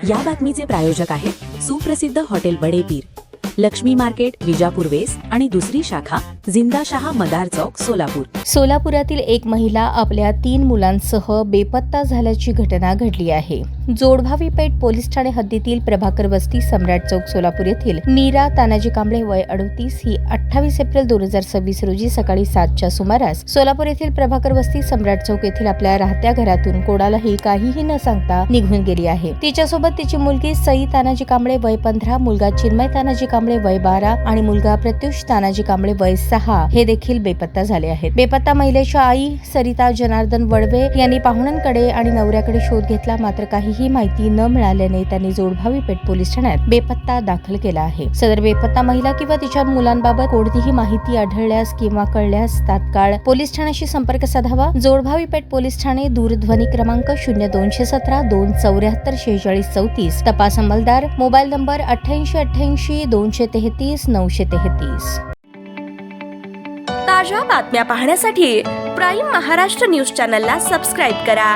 या बातमीचे प्रायोजक आहेत सुप्रसिद्ध hotel Badepir, Laxmi market, Vijapur west आणि दुसरी शाखा जिंदाशहा मदार चौक, सोलापूर. सोलापुरातील एक महिला आपल्या 3 मुलांसह बेपत्ता झाल्याची घटना घडली आहे. जोडभावी पेठ पोलीस ठाणे हद्दीतील प्रभाकर वस्ती, सम्राट चौक, सोलापूर येथील मीरा तानाजी कांबळे वय 38 ही 28 एप्रिल 2026 रोजी सकाळी 7च्या सुमारास सोलापूर येथील प्रभाकर वस्ती, सम्राट चौक येथील आपल्या राहत्या घरातून कोणालाही काहीही न सांगता निघून गेली आहे. तिच्यासोबत तिची मुलगी सई तानाजी कांबळे वय 15, मुलगा चिन्मय तानाजी कांबळे वय 12 आणि मुलगा प्रत्युष तानाजी कांबळे वय 6 हे देखील बेपत्ता झाले आहेत. बेपत्ता महिलेच्या आई सरिता जनार्दन वडवे यांनी पाहुण्यांकडे आणि नवऱ्याकडे शोध घेतला, मात्र काहीही माहिती न मिळाल्याने त्यांनी जोडभावी पेठ पोलीस ठाण्यात बेपत्ता दाखल केला आहे. सदर बेपत्ता महिला किंवा तिच्या मुलांबाबत कोणतीही माहिती आढळल्यास किंवा कळल्यास तात्काळ पोलीस ठाण्याशी संपर्क साधावा. जोडभावी पेठ पोलीस ठाणे, दूरध्वनी क्रमांक 0217 274 46 34. तपास अंमलदार, मोबाईल नंबर 8888 233 933. ताज्या बातम्या पाहण्यासाठी प्राईम महाराष्ट्र न्यूज चॅनलला सबस्क्राईब करा.